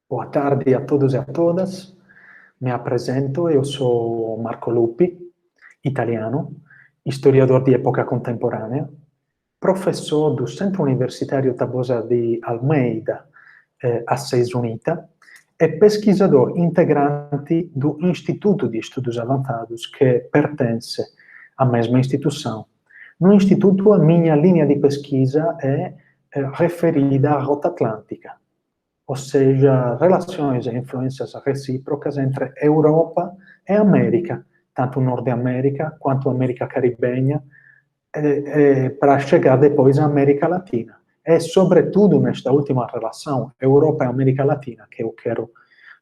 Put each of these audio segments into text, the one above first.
Boa tarde a todos e a todas. Me apresento, eu sou Marco Lupi, italiano, historiador de época contemporânea, professor do Centro Universitário Tabosa de Almeida, a Seis Unita, e pesquisador integrante do Instituto de Estudos Avançados, que pertence à mesma instituição. No Instituto, a minha linha de pesquisa é referida à Rota Atlântica, ou seja, relações e influências recíprocas entre Europa e América, tanto Norte América quanto América Caribenha, para chegar depois à América Latina. É sobretudo nesta última relação, Europa e América Latina, que eu quero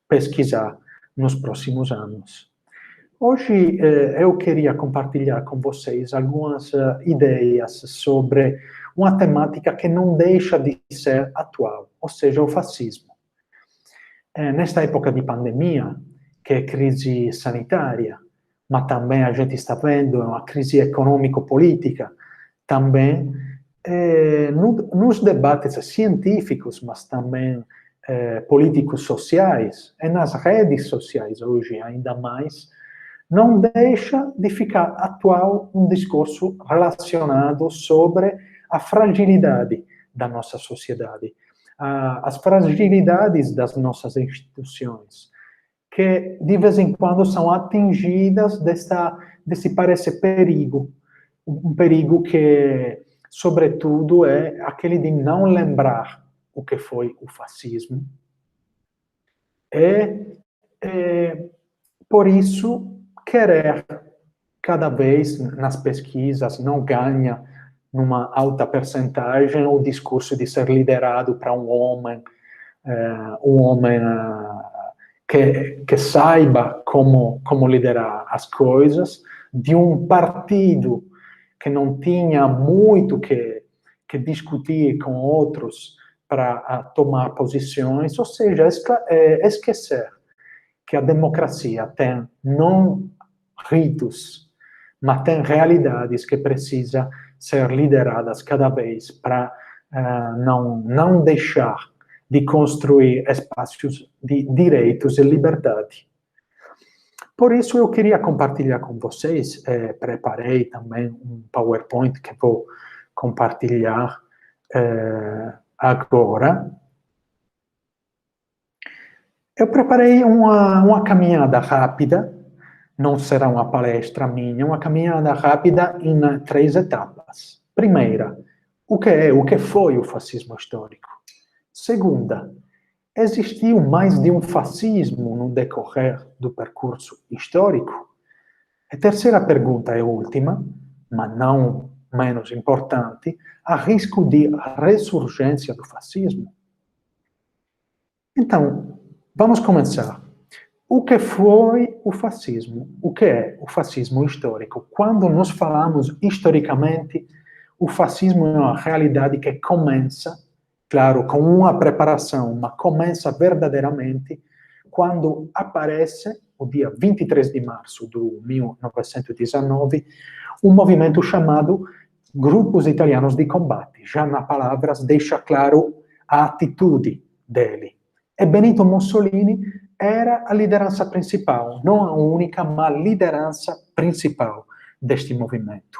pesquisar nos próximos anos. Hoje eu queria compartilhar com vocês algumas ideias sobre uma temática que não deixa de ser atual, ou seja, o fascismo. Nesta época de pandemia, que é crise sanitária, mas também a gente está vendo uma crise econômico-política, também nos debates científicos, mas também políticos sociais, e nas redes sociais hoje ainda mais, não deixa de ficar atual um discurso relacionado sobre a fragilidade da nossa sociedade, as fragilidades das nossas instituições, que de vez em quando são atingidas desse parece perigo, um perigo que, sobretudo, é aquele de não lembrar o que foi o fascismo. Por isso, querer cada vez nas pesquisas não ganha numa alta percentagem o discurso de ser liderado para um homem que saiba como liderar as coisas, de um partido que não tinha muito que discutir com outros para tomar posições, ou seja, esquecer que a democracia tem não ritos, mas tem realidades que precisam ser lideradas cada vez para não deixar de construir espaços de direitos e liberdade. Por isso, eu queria compartilhar com vocês, preparei também um PowerPoint que vou compartilhar agora. Eu preparei uma caminhada rápida, não será uma palestra minha, uma caminhada rápida em 3 etapas. Primeira, o que foi o fascismo histórico? Segunda, existiu mais de um fascismo no decorrer do percurso histórico? A terceira pergunta e última, mas não menos importante, há risco de ressurgência do fascismo? Então, vamos começar. O que foi o fascismo? O que é o fascismo histórico? Quando nós falamos historicamente, o fascismo é uma realidade que começa, claro, com uma preparação, mas começa verdadeiramente quando aparece, o dia 23 de março de 1919, um movimento chamado Grupos Italianos de Combate. Já na palavras deixa claro a atitude dele. E Benito Mussolini era a liderança principal, não a única, mas a liderança principal deste movimento.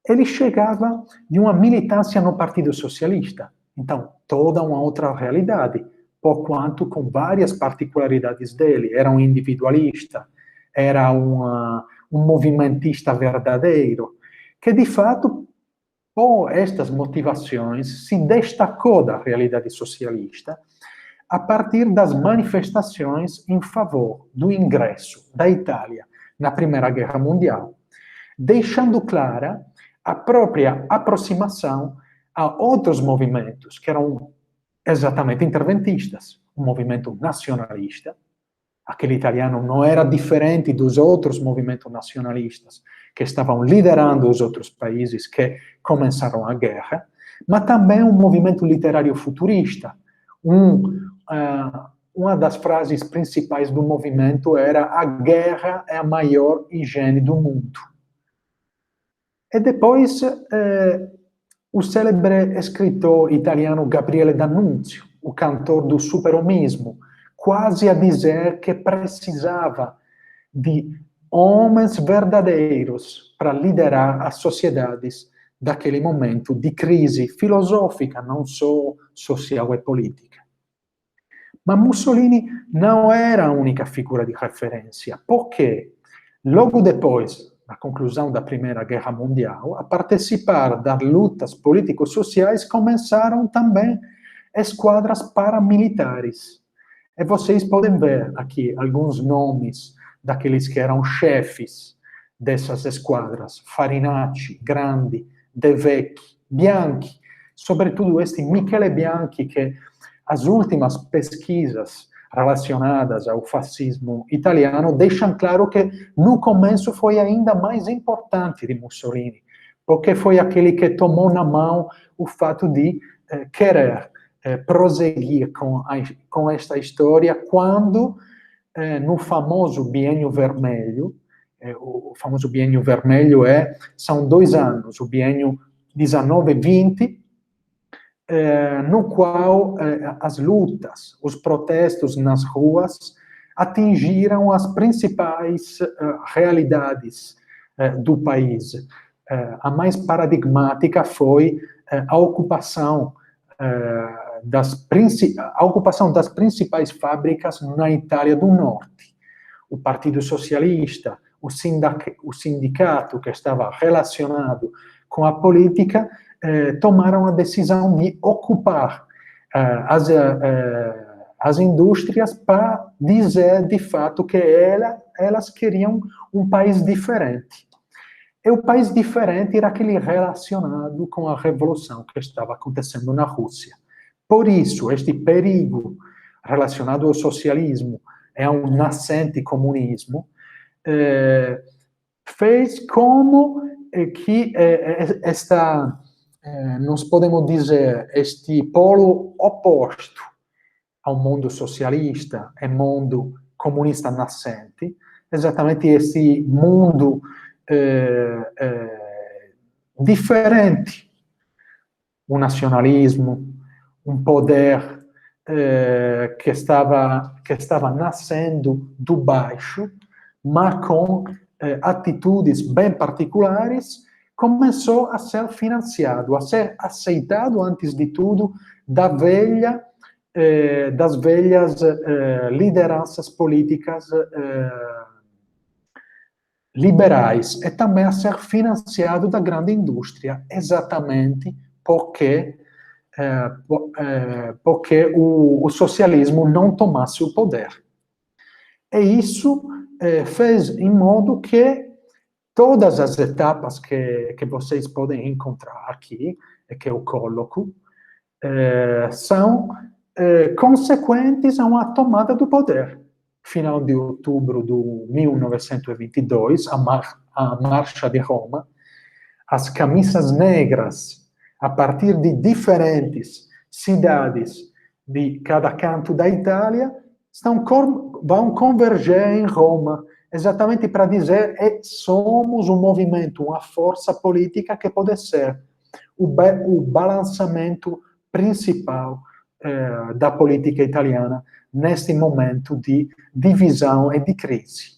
Ele chegava de uma militância no Partido Socialista, então toda uma outra realidade, por quanto com várias particularidades dele. Era um individualista, era um movimentista verdadeiro, que de fato, por estas motivações, se destacou da realidade socialista a partir das manifestações em favor do ingresso da Itália na Primeira Guerra Mundial, deixando clara a própria aproximação a outros movimentos que eram exatamente interventistas. O movimento nacionalista, aquele italiano não era diferente dos outros movimentos nacionalistas que estavam liderando os outros países que começaram a guerra, mas também um movimento literário futurista. Uma das frases principais do movimento era: a guerra é a maior higiene do mundo. E depois, o célebre escritor italiano Gabriele D'Annunzio, o cantor do superomismo, quase a dizer que precisava de homens verdadeiros para liderar as sociedades daquele momento de crise filosófica, não só social e política. Mas Mussolini não era a única figura de referência, porque logo depois da conclusão da Primeira Guerra Mundial, a participar das lutas político-sociais começaram também esquadras paramilitares. E vocês podem ver aqui alguns nomes daqueles que eram chefes dessas esquadras: Farinacci, Grandi, De Vecchi, Bianchi, sobretudo este Michele Bianchi, que as últimas pesquisas relacionadas ao fascismo italiano deixam claro que no começo foi ainda mais importante de Mussolini, porque foi aquele que tomou na mão o fato de querer prosseguir com esta história quando, no famoso Biênio Vermelho, o famoso Biênio Vermelho são 2 anos, o Biênio 19-20, no qual as lutas, os protestos nas ruas atingiram as principais realidades do país. A mais paradigmática foi a ocupação das principais fábricas na Itália do Norte. O Partido Socialista, o sindicato que estava relacionado com a política, tomaram a decisão de ocupar as indústrias para dizer, de fato, que elas queriam um país diferente. E o país diferente era aquele relacionado com a revolução que estava acontecendo na Rússia. Por isso, este perigo relacionado ao socialismo e a um nascente comunismo fez como que nós podemos dizer, este polo oposto ao mundo socialista e mundo comunista nascente, exatamente esse mundo diferente, um nacionalismo, um poder que estava nascendo do baixo, mas com atitudes bem particulares, começou a ser financiado, a ser aceitado, antes de tudo, das velhas lideranças políticas liberais, e também a ser financiado da grande indústria, exatamente porque o socialismo não tomasse o poder. E isso fez em modo que todas as etapas que vocês podem encontrar aqui, e que eu coloco, são consequentes a uma tomada do poder. Final de outubro de 1922, a Marcha de Roma, as camisas negras, a partir de diferentes cidades de cada canto da Itália, vão converger em Roma, exatamente para dizer que somos um movimento, uma força política que pode ser o balançamento principal da política italiana neste momento de divisão e de crise.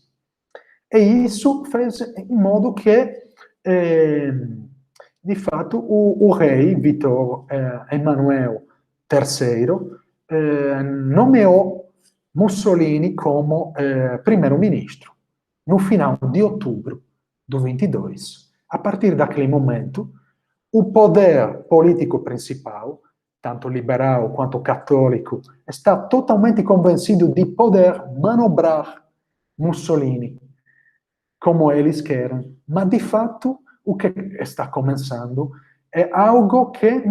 E isso fez em modo que, de fato, o rei Vittorio Emanuele III nomeou Mussolini como primeiro-ministro no final de outubro de 22. A partir daquele momento, o poder político principal, tanto liberal quanto católico, está totalmente convencido de poder manobrar Mussolini como eles querem. Mas, de fato, o que está começando é algo que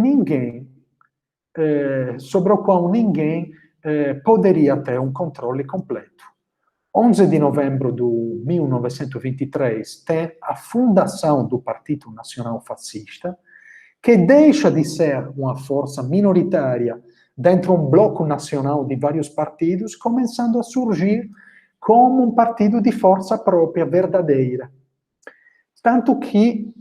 sobre o qual ninguém poderia ter um controle completo. 11 de novembro de 1923 tem a fundação do Partido Nacional Fascista, que deixa de ser uma força minoritária dentro de um bloco nacional de vários partidos, começando a surgir como um partido de força própria, verdadeira. Tanto que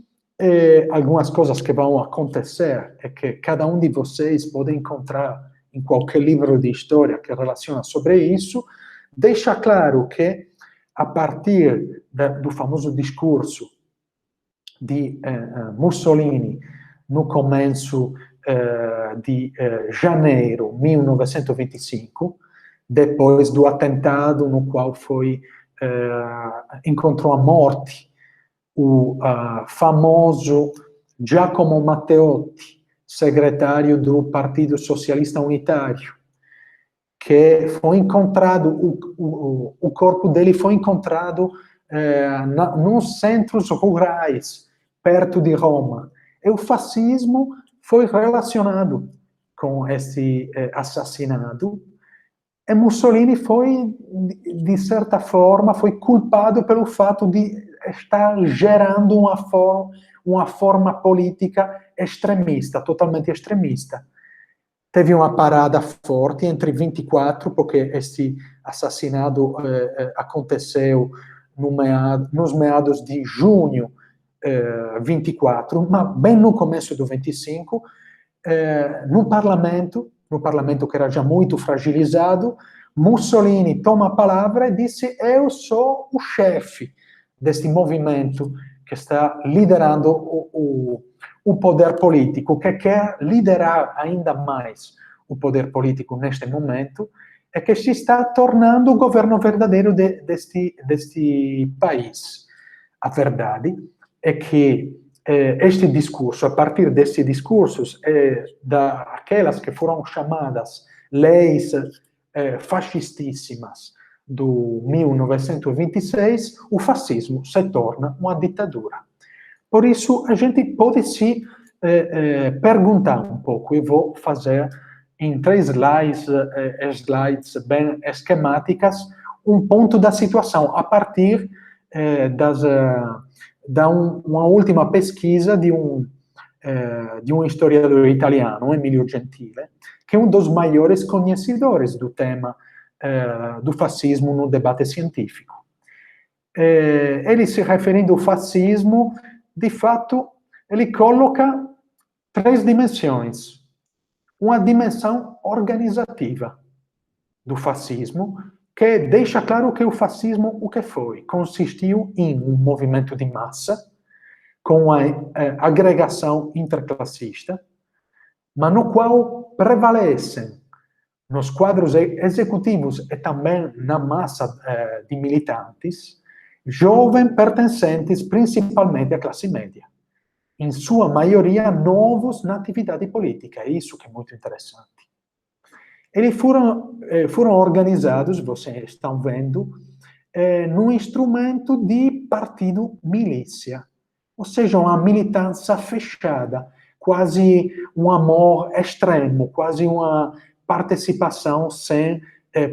algumas coisas que vão acontecer é que cada um de vocês pode encontrar em qualquer livro de história que relaciona sobre isso, deixa claro que, a partir do famoso discurso de Mussolini, no começo de janeiro de 1925, depois do atentado no qual encontrou a morte o famoso Giacomo Matteotti, secretário do Partido Socialista Unitário, que foi encontrado, o corpo dele foi encontrado nos centros rurais, perto de Roma. E o fascismo foi relacionado com esse assassinato, e Mussolini foi, de certa forma, foi culpado pelo fato de estar gerando uma forma política extremista, totalmente extremista. Teve uma parada forte entre 24, porque esse assassinato aconteceu nos meados de junho 24, mas bem no começo do 25, no parlamento que era já muito fragilizado, Mussolini toma a palavra e disse: eu sou o chefe deste movimento que está liderando o poder político, que quer liderar ainda mais o poder político neste momento, é que se está tornando o governo verdadeiro deste país. A verdade é que este discurso, a partir desses discursos, daquelas que foram chamadas leis fascistíssimas do 1926, o fascismo se torna uma ditadura. Por isso, a gente pode se perguntar um pouco, e vou fazer em 3 slides bem esquemáticas, um ponto da situação, a partir uma última pesquisa de um historiador italiano, Emilio Gentile, que é um dos maiores conhecedores do tema do fascismo no debate científico. Ele, se referindo ao fascismo, de fato, ele coloca 3 dimensões. Uma dimensão organizativa do fascismo, que deixa claro que o fascismo, o que foi? Consistiu em um movimento de massa, com a agregação interclassista, mas no qual prevalecem, nos quadros executivos e também na massa de militantes, jovens pertencentes principalmente à classe média. Em sua maioria, novos na atividade política. É isso que é muito interessante. Eles foram organizados, vocês estão vendo, num instrumento de partido milícia, ou seja, uma militância fechada, quase um amor extremo, quase uma participação sem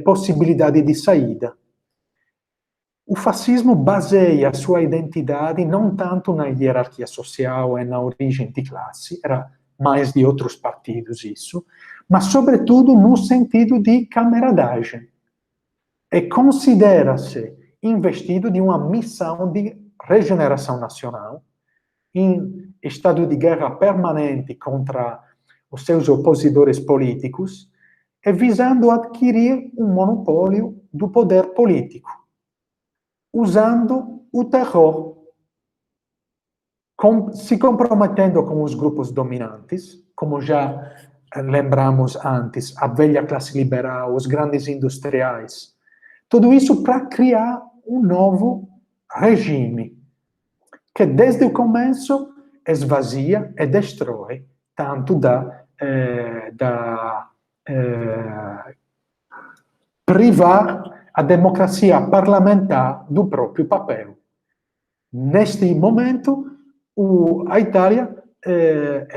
possibilidade de saída. O fascismo baseia sua identidade não tanto na hierarquia social e na origem de classe, era mais de outros partidos isso, mas sobretudo no sentido de camaradagem. E considera-se investido de uma missão de regeneração nacional, em estado de guerra permanente contra os seus opositores políticos, e visando adquirir um monopólio do poder político, usando o terror, se comprometendo com os grupos dominantes, como já lembramos antes, a velha classe liberal, os grandes industriais. Tudo isso para criar um novo regime, que desde o começo esvazia e destrói tanto privar a democracia parlamentar do próprio papel. Neste momento, a Itália,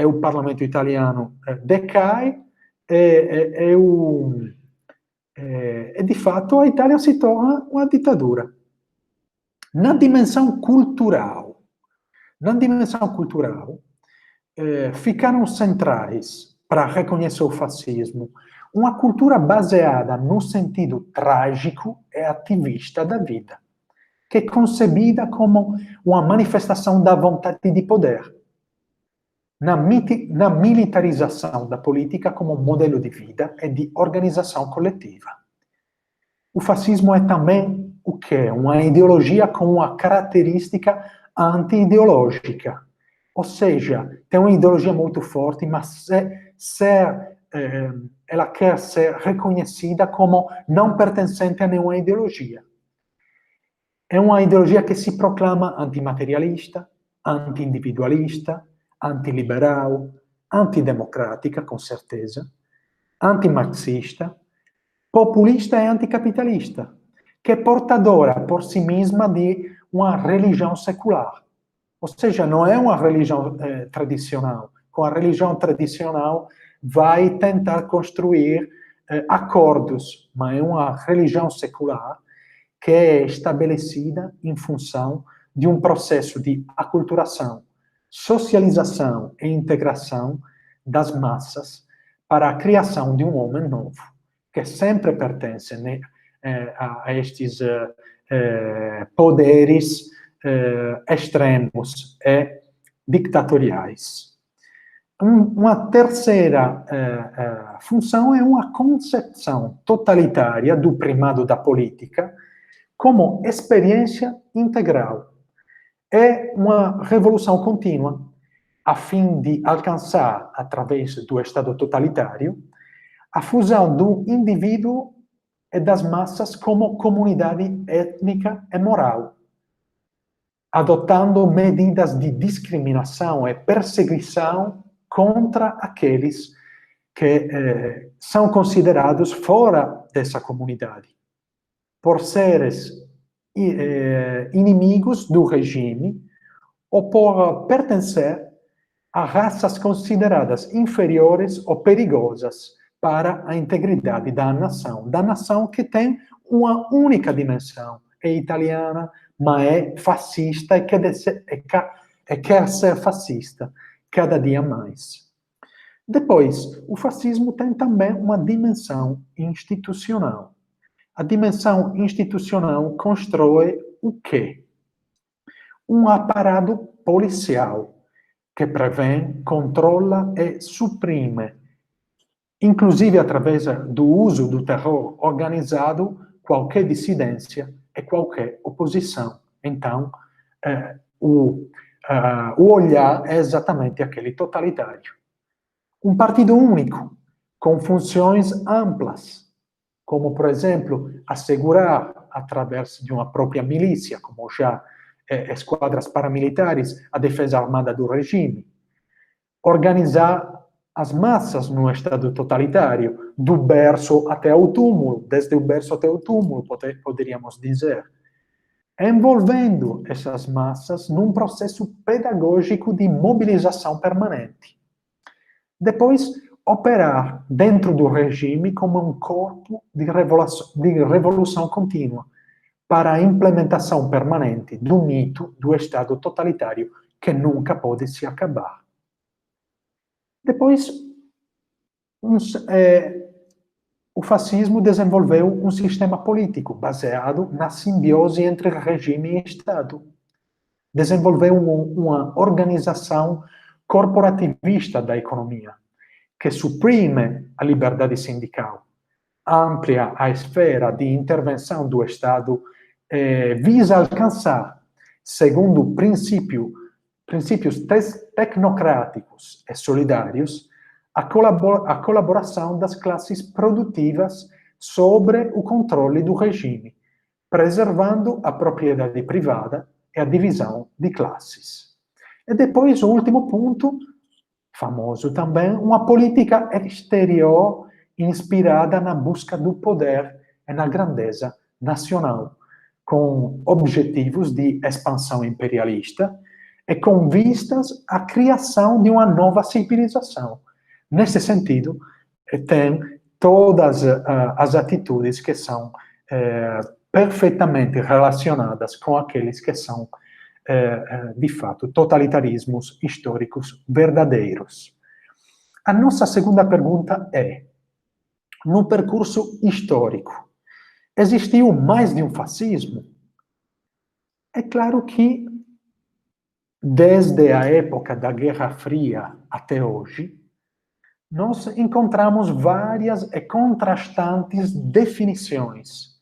o parlamento italiano decai e de fato a Itália se torna uma ditadura. Na dimensão cultural, ficaram centrais para reconhecer o fascismo uma cultura baseada no sentido trágico e ativista da vida, que é concebida como uma manifestação da vontade de poder. na militarização da política como modelo de vida e de organização coletiva. O fascismo é também o quê? Uma ideologia com uma característica anti-ideológica. Ou seja, tem uma ideologia muito forte, mas ela quer ser reconhecida como não pertencente a nenhuma ideologia. É uma ideologia que se proclama antimaterialista, anti-individualista, antiliberal, antidemocrática, com certeza, antimarxista, populista e anticapitalista, que é portadora por si mesma de uma religião secular. Ou seja, não é uma religião tradicional. Com a religião tradicional, vai tentar construir acordos, mas é uma religião secular que é estabelecida em função de um processo de aculturação, socialização e integração das massas para a criação de um homem novo, que sempre pertence, né, a estes poderes extremos e dictatoriais. Uma terceira função é uma concepção totalitária do primado da política como experiência integral. É uma revolução contínua, a fim de alcançar, através do Estado totalitário, a fusão do indivíduo e das massas como comunidade étnica e moral, adotando medidas de discriminação e perseguição contra aqueles que são considerados fora dessa comunidade, por seres inimigos do regime ou por pertencer a raças consideradas inferiores ou perigosas para a integridade da nação que tem uma única dimensão, é italiana, mas é fascista e quer ser fascista cada dia mais. Depois, o fascismo tem também uma dimensão institucional. A dimensão institucional constrói o quê? Um aparato policial que prevê, controla e suprime, inclusive através do uso do terror organizado, qualquer dissidência e qualquer oposição. Então, o olhar é exatamente aquele totalitário. Um partido único, com funções amplas, como, por exemplo, assegurar, através de uma própria milícia, como já esquadras paramilitares, a defesa armada do regime, organizar as massas no Estado totalitário, do berço até o túmulo, desde o berço até o túmulo, poderíamos dizer, envolvendo essas massas num processo pedagógico de mobilização permanente. Depois, operar dentro do regime como um corpo de revolução contínua para a implementação permanente do mito do Estado totalitário que nunca pode se acabar. Depois, o fascismo desenvolveu um sistema político baseado na simbiose entre regime e Estado. Desenvolveu uma organização corporativista da economia, que suprime a liberdade sindical, amplia a esfera de intervenção do Estado, visa alcançar, segundo princípios tecnocráticos e solidários, a colaboração das classes produtivas sobre o controle do regime, preservando a propriedade privada e a divisão de classes. E depois, o último ponto, famoso também, uma política exterior inspirada na busca do poder e na grandeza nacional, com objetivos de expansão imperialista e com vistas à criação de uma nova civilização. Nesse sentido, tem todas as atitudes que são perfeitamente relacionadas com aqueles que são, de fato, totalitarismos históricos verdadeiros. A nossa segunda pergunta é, no percurso histórico, existiu mais de um fascismo? É claro que desde a época da Guerra Fria até hoje, nós encontramos várias e contrastantes definições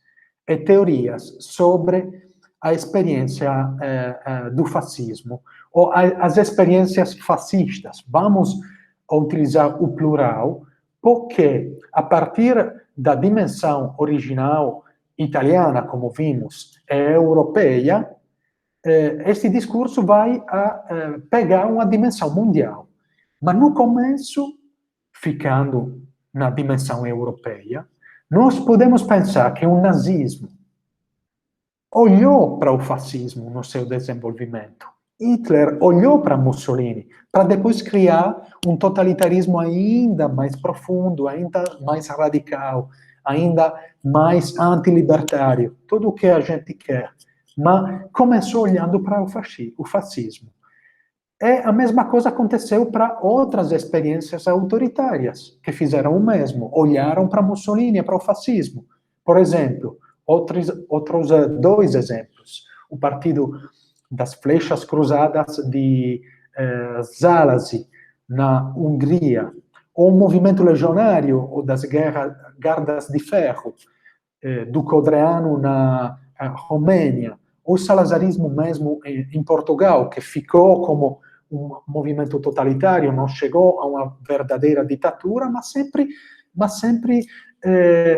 e teorias sobre a experiência do fascismo, ou as experiências fascistas. Vamos utilizar o plural, porque a partir da dimensão original italiana, como vimos, e europeia, esse discurso vai pegar uma dimensão mundial. Mas no começo, ficando na dimensão europeia, nós podemos pensar que o nazismo olhou para o fascismo no seu desenvolvimento. Hitler olhou para Mussolini, para depois criar um totalitarismo ainda mais profundo, ainda mais radical, ainda mais antilibertário, tudo o que a gente quer. Mas começou olhando para o fascismo. E a mesma coisa aconteceu para outras experiências autoritárias, que fizeram o mesmo, olharam para Mussolini, para o fascismo. Por exemplo, outros dois exemplos. O Partido das Flechas Cruzadas de Zászló, na Hungria, ou o Movimento Legionário das Gardas de Ferro, do Codreanu na Romênia, ou o salazarismo mesmo em Portugal, que ficou como um movimento totalitário, não chegou a uma verdadeira ditadura, mas sempre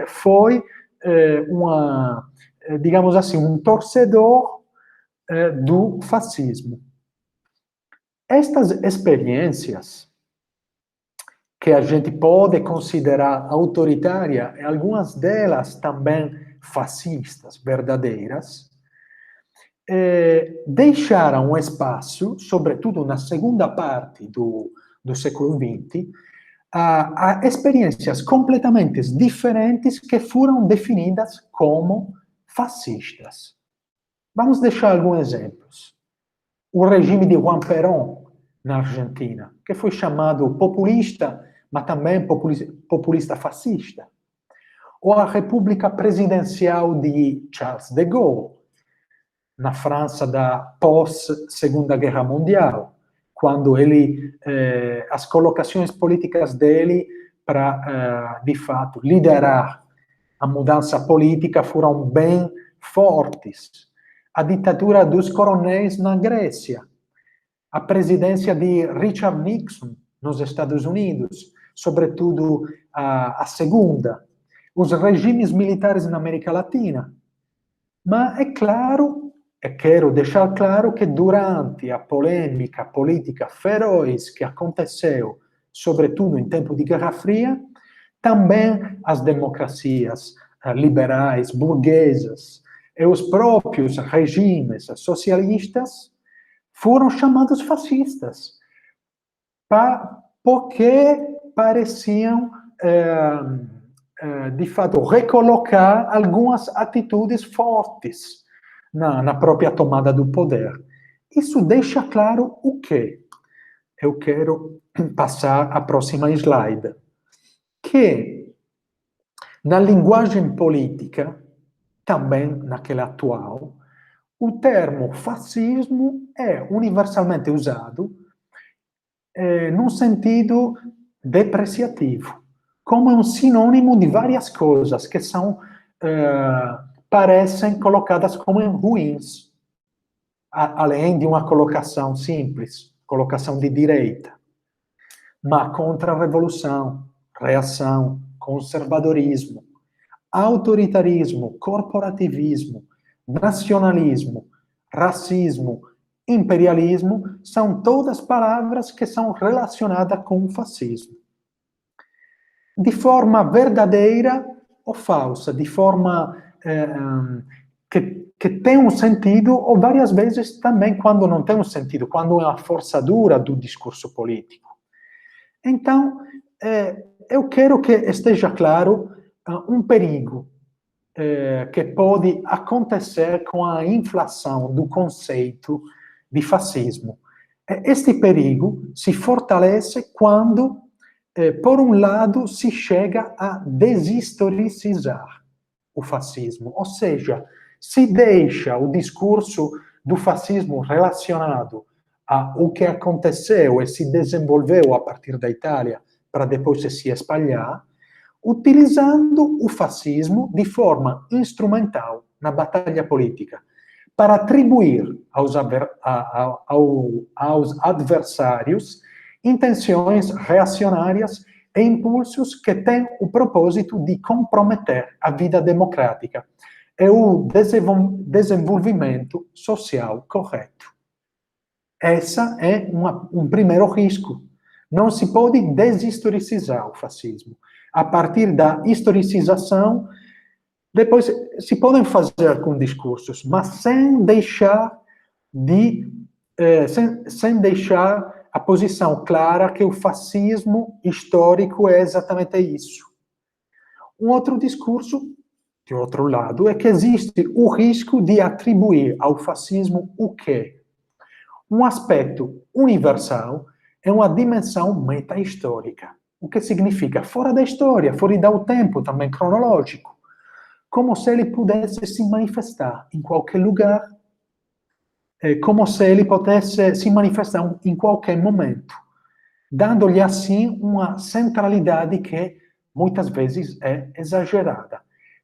foi digamos assim, um torcedor do fascismo. Estas experiências, que a gente pode considerar autoritárias, e algumas delas também fascistas, verdadeiras, deixaram um espaço, sobretudo na segunda parte do século XX, a experiências completamente diferentes que foram definidas como fascistas. Vamos deixar alguns exemplos. O regime de Juan Perón, na Argentina, que foi chamado populista, mas também populista fascista. Ou a República Presidencial de Charles de Gaulle, na França da pós-Segunda Guerra Mundial, quando as colocações políticas dele para, de fato, liderar a mudança política foram bem fortes. A ditadura dos coronéis na Grécia, a presidência de Richard Nixon nos Estados Unidos, sobretudo a segunda, os regimes militares na América Latina. Mas é claro, quero deixar claro que durante a polêmica política feroz que aconteceu, sobretudo em tempo de Guerra Fria, também as democracias liberais, burguesas, e os próprios regimes socialistas foram chamados fascistas, porque pareciam, de fato, recolocar algumas atitudes fortes na própria tomada do poder. Isso deixa claro o quê? Eu quero passar à próxima slide. Que na linguagem política, também naquela atual, o termo fascismo é universalmente usado num sentido depreciativo, como um sinônimo de várias coisas que são parecem colocadas como ruins, além de uma colocação simples, colocação de direita. Mas contra-revolução, reação, conservadorismo, autoritarismo, corporativismo, nacionalismo, racismo, imperialismo, são todas palavras que são relacionadas com o fascismo. De forma verdadeira ou falsa, de forma que tem um sentido, ou várias vezes também quando não tem um sentido, quando é uma forçadura do discurso político. Então, eu quero que esteja claro um perigo que pode acontecer com a inflação do conceito de fascismo. Este perigo se fortalece quando, por um lado, se chega a deshistoricizar o fascismo, ou seja, se deixa o discurso do fascismo relacionado o que aconteceu e se desenvolveu a partir da Itália para depois se espalhar, utilizando o fascismo de forma instrumental na batalha política, para atribuir aos adversários intenções reacionárias e impulsos que têm o propósito de comprometer a vida democrática e o desenvolvimento social correto. Esse é um primeiro risco. Não se pode deshistoricizar o fascismo. A partir da historicização, depois se podem fazer com discursos, mas sem deixar a posição clara que o fascismo histórico é exatamente isso. Um outro discurso, de outro lado, é que existe o risco de atribuir ao fascismo o quê? Um aspecto universal é uma dimensão meta-histórica. O que significa fora da história, fora do tempo, também cronológico. Como se ele pudesse se manifestar em qualquer lugar, como se ele pudesse se manifestar em qualquer momento, dando-lhe assim uma centralidade que muitas vezes é exagerada,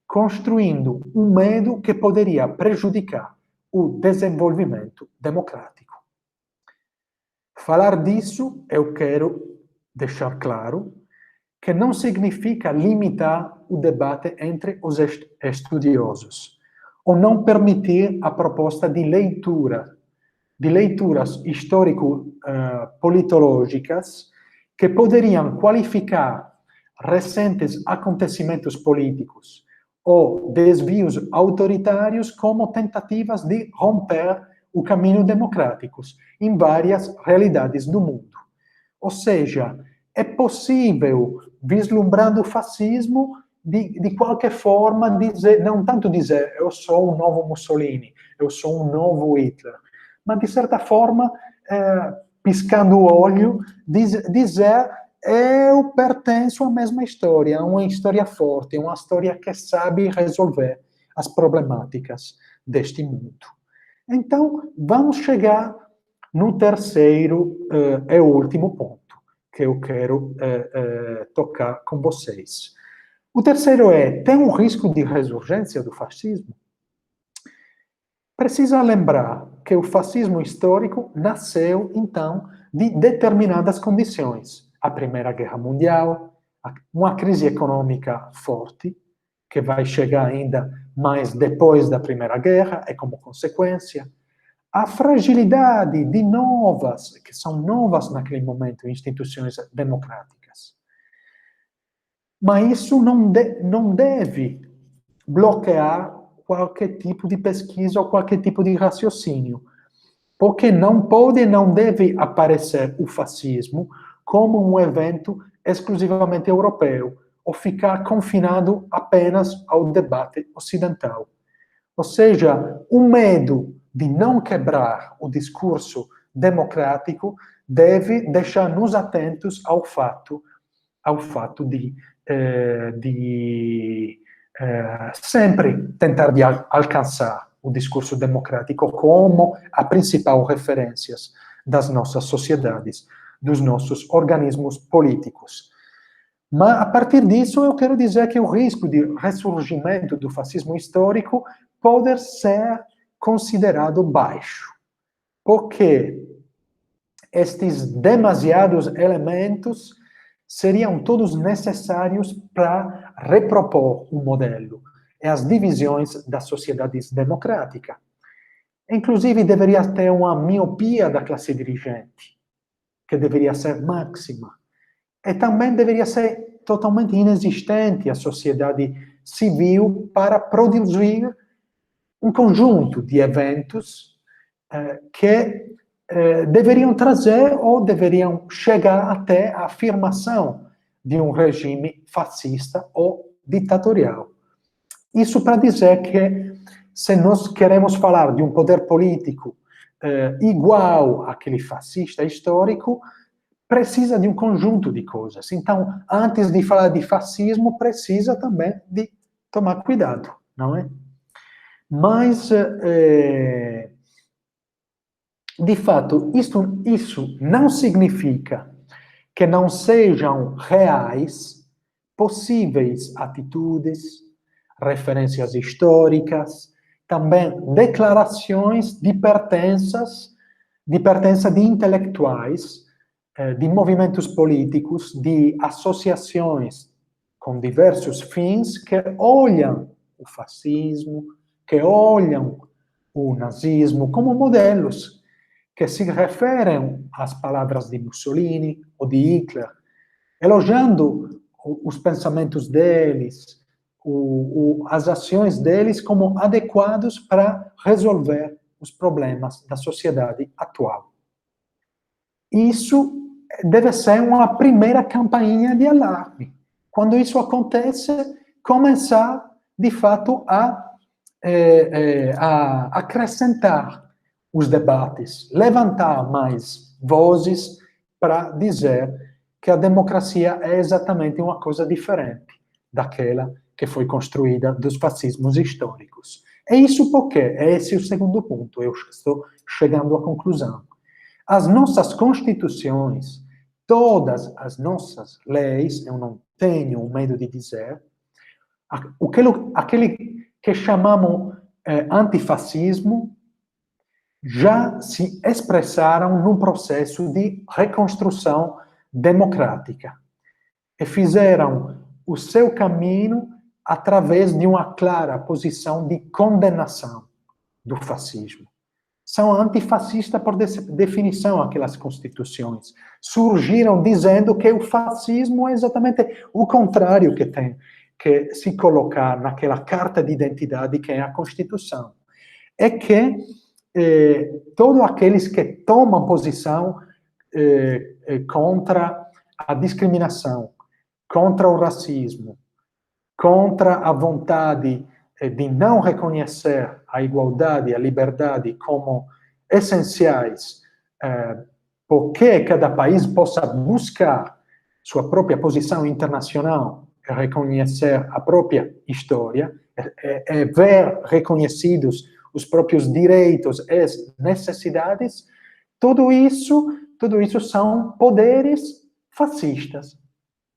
construindo um medo que poderia prejudicar o desenvolvimento democrático. Falar disso, eu quero deixar claro que não significa limitar o debate entre os estudiosos, ou não permitir a proposta de leituras histórico-politológicas que poderiam qualificar recentes acontecimentos políticos ou desvios autoritários como tentativas de romper o caminho democrático em várias realidades do mundo. Ou seja, é possível, vislumbrando o fascismo, de qualquer forma, dizer, não tanto dizer eu sou um novo Mussolini, eu sou um novo Hitler, mas de certa forma, piscando o olho, dizer eu pertenço à mesma história, uma história forte, uma história que sabe resolver as problemáticas deste mundo. Então, vamos chegar no terceiro e último ponto que eu quero tocar com vocês. O terceiro tem um risco de ressurgência do fascismo? Precisa lembrar que o fascismo histórico nasceu, então, de determinadas condições. A Primeira Guerra Mundial, uma crise econômica forte, que vai chegar ainda mais depois da Primeira Guerra, e como consequência, a fragilidade de que são novas naquele momento, instituições democráticas. Mas isso não deve bloquear qualquer tipo de pesquisa ou qualquer tipo de raciocínio, porque não pode e não deve aparecer o fascismo como um evento exclusivamente europeu, ou ficar confinado apenas ao debate ocidental. Ou seja, o medo de não quebrar o discurso democrático deve deixar-nos atentos ao fato de sempre tentar de alcançar o discurso democrático como a principal referência das nossas sociedades, dos nossos organismos políticos. Mas, a partir disso, eu quero dizer que o risco de ressurgimento do fascismo histórico pode ser considerado baixo, porque estes demasiados elementos seriam todos necessários para repropor o modelo e as divisões das sociedades democráticas. Inclusive, deveria ter uma miopia da classe dirigente, que deveria ser máxima. E também deveria ser totalmente inexistente a sociedade civil para produzir um conjunto de eventos que deveriam trazer ou deveriam chegar até a afirmação de um regime fascista ou ditatorial. Isso para dizer que, se nós queremos falar de um poder político igual àquele fascista histórico, precisa de um conjunto de coisas. Então, antes de falar de fascismo, precisa também de tomar cuidado, não é? Mas de fato, isso não significa que não sejam reais possíveis atitudes, referências históricas, também declarações de pertença de intelectuais, de movimentos políticos, de associações com diversos fins que olham o fascismo, que olham o nazismo como modelos que se referem às palavras de Mussolini ou de Hitler, elogiando os pensamentos deles, as ações deles como adequados para resolver os problemas da sociedade atual. Isso deve ser uma primeira campainha de alarme. Quando isso acontece, começar, de fato, a acrescentar os debates, levantar mais vozes para dizer que a democracia é exatamente uma coisa diferente daquela que foi construída dos fascismos históricos. É isso porque, esse é o segundo ponto, eu estou chegando à conclusão. As nossas constituições, todas as nossas leis, eu não tenho medo de dizer, aquele que chamamos antifascismo, já se expressaram num processo de reconstrução democrática e fizeram o seu caminho através de uma clara posição de condenação do fascismo. São antifascistas por definição aquelas constituições. Surgiram dizendo que o fascismo é exatamente o contrário que tem que se colocar naquela carta de identidade que é a Constituição. É que todos aqueles que tomam posição contra a discriminação, contra o racismo, contra a vontade de não reconhecer a igualdade e a liberdade como essenciais, porque cada país possa buscar sua própria posição internacional, reconhecer a própria história, ver reconhecidos os próprios direitos e necessidades, tudo isso são poderes fascistas,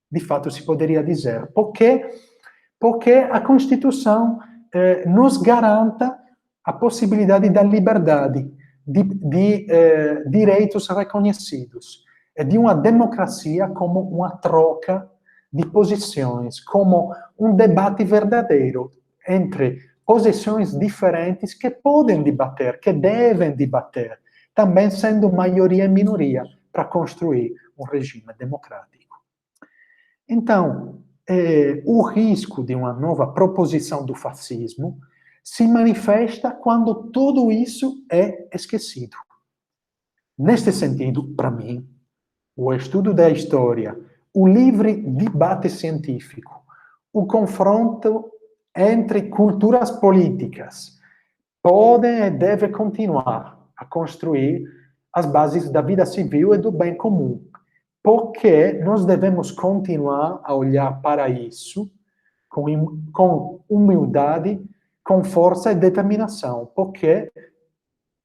de fato se poderia dizer, porque a Constituição nos garanta a possibilidade da liberdade, de direitos reconhecidos, de uma democracia como uma troca de posições, como um debate verdadeiro entre posições diferentes que podem debater, que devem debater, também sendo maioria e minoria, para construir um regime democrático. Então, o risco de uma nova proposição do fascismo se manifesta quando tudo isso é esquecido. Neste sentido, para mim, o estudo da história, o livre debate científico, o confronto entre culturas políticas podem e devem continuar a construir as bases da vida civil e do bem comum, porque nós devemos continuar a olhar para isso com humildade, com força e determinação, porque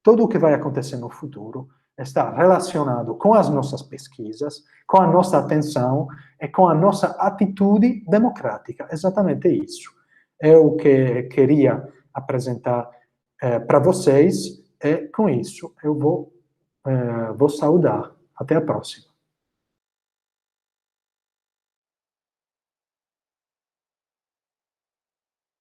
tudo o que vai acontecer no futuro está relacionado com as nossas pesquisas, com a nossa atenção e com a nossa atitude democrática. Exatamente isso. É o que queria apresentar para vocês, e com isso eu vou saudar. Até a próxima.